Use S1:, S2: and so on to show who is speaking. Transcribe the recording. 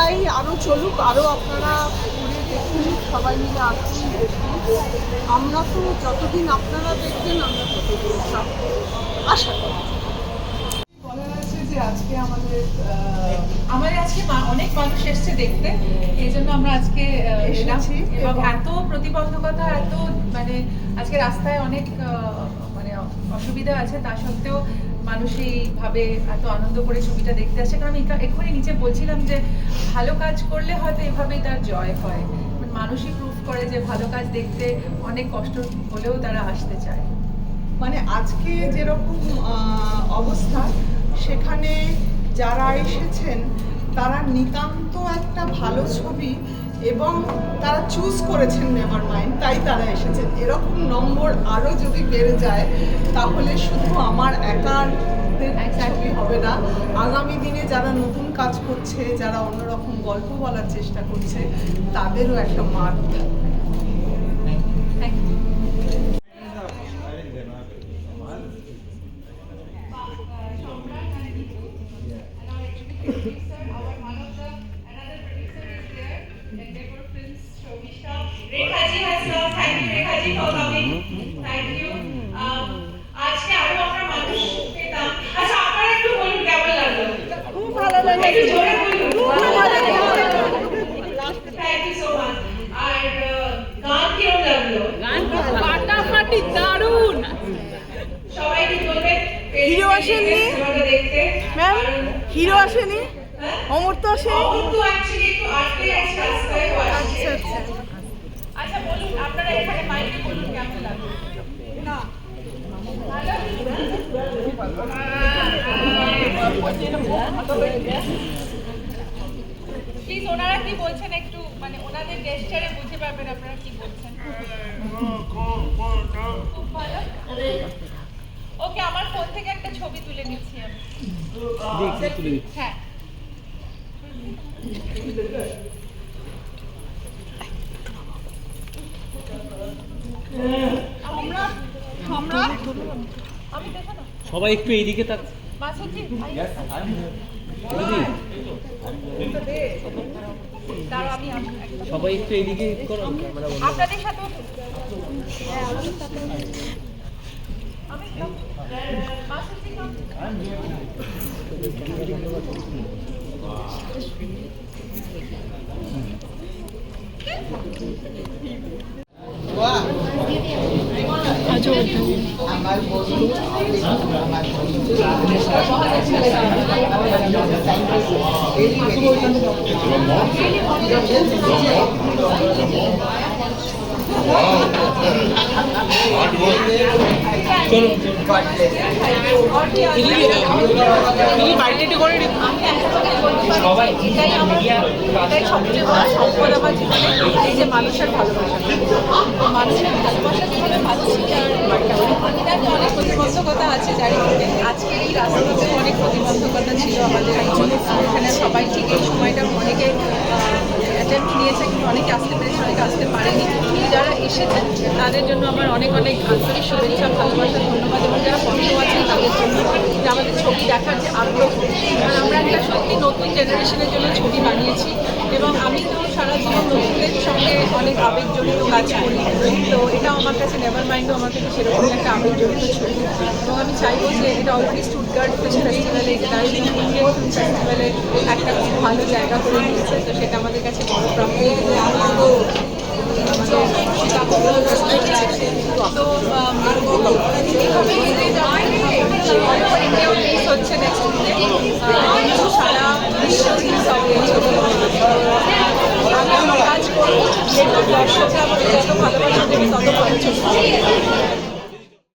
S1: চাই আরও চলুক, আরও আপনারা ঘুরে দেখুন, সবাই মিলে আসুন দেখুন। আমরা তো যতদিন আপনারা দেখবেন আমরা ততদিন আশা করি। বলার আছে যে আজকে আমাদের
S2: আজকে অনেক মানুষ এসছে দেখতে, এই জন্য আমরা আজকে এসেছি। এবং এত প্রতিবন্ধকতা, এত মানে আজকে রাস্তায় অনেক মানে অসুবিধা আছে, তা সত্ত্বেও মানুষ এইভাবে এত আনন্দ করে ছবিটা দেখতে আসে। কারণ আমি এক্ষুনি নিচে বলছিলাম যে ভালো কাজ করলে হয়তো এভাবেই তার জয় হয়। মানুষই প্রুফ করে যে ভালো কাজ দেখতে অনেক কষ্ট হলেও তারা আসতে চায়।
S1: মানে আজকে যেরকম অবস্থা, সেখানে যারা এসেছেন তারা নিতান্ত একটা ভালো ছবি এবং তারা চুজ করেছেন নেভার মাইন্ড, তাই তারা এসেছেন। এরকম নম্বর আরও যদি বেড়ে যায় তাহলে শুধু আমার একার ছবি হবে না, আগামী দিনে যারা নতুন কাজ করছে, যারা অন্যরকম গল্প বলার চেষ্টা করছে, তাদেরও একটা মার্ক থাকবে।
S3: Rekhaji has come. Thank you, Rekhaji, for coming. Thank you. আজকে আরো আমরা মানুষ পেতাম। আচ্ছা, আপনারা একটু বলুন কেমন লাগলো? খুব ভালো লাগলো। একটু জোরে বলুন। খুব ভালো লাগলো। Thank you so much. আর গান কেমন লাগলো?
S4: গান ফাটাফাটি দারুণ।
S3: সবাই কি বলবেন?
S5: হিরো আসেনি ম্যাম, হিরো আসেনি, অমর তো আসেনি।
S3: অমর তো অ্যাকচুয়ালি একটু আটকে আছে রাস্তায়।
S5: আচ্ছা আচ্ছা,
S2: আচ্ছা বলুন, আপনারা এখানে মাইকে বলুন কেমন লাগলো?
S5: না
S2: প্লিজ ওনারা কি বলছেন একটু মানে ওনাদের গেস্টারে বুঝতে পারবেন আপনারা কি বলছেন। খুব ভালো। ওকে, আমার ফোন থেকে একটা ছবি তুলে নিচ্ছি আমি। হ্যাঁ,
S6: সবাই একটু এইদিকে তাক। সবাই একটু এইদিকে করো,
S2: আপনাদের সাথে সম্পদ আমার জীবনে এই যে মানুষের ভালোবাসা, মানুষের ভালোবাসা যেভাবে পাচ্ছি। আর অনেক প্রতিবন্ধকতা আছে চারিদিকে, আজকের এই রাস্তাতে অনেক প্রতিবন্ধকতা ছিল আমাদের। এখানে সবাই ঠিক এই সময়টা অনেকে অ্যাটেম্প্ট নিয়েছে, কিন্তু অনেকে আসতে পেরেছে, অনেকে আসতে পারেনি। যারা এসেছেন তাদের জন্য আমার অনেক অনেক আন্তরিক শুভেচ্ছা, ভালোবাসা, ধন্যবাদ। এবং যারা বন্ধু আছেন তাদের জন্য যে আমাদের ছবি দেখার যে আগ্রহ, কারণ আমরা একটা সত্যি নতুন জেনারেশনের জন্য ছবি বানিয়েছি। এবং আমি তো সারা জীবন নতুনদের সঙ্গে অনেক আবেগজনিত কাজ করি, তো এটাও আমার কাছে নেভার মাইন্ডও আমার কাছে সেরকমই একটা আবেগজনিত ছবি। এবং আমি চাইবো যে এটা অলরেডি স্টুটগার্ট ফিল্ম ফেস্টিভ্যালে, ইন্টারন্যাশনাল ইন্ডিয়ান ফিল্ম ফেস্টিভ্যালে একটা খুব ভালো জায়গা করে নিয়েছে, তো সেটা আমাদের কাছে বড় প্রাপ্তি। তো হচ্ছে নেক্সট উইকে সারা বিশ্ব রিলিজ হবে এই ছবি। আমি কাজ করবো, দর্শকরা আমাদের যত ভালোবাসা দেবে তত ভালো ছবি।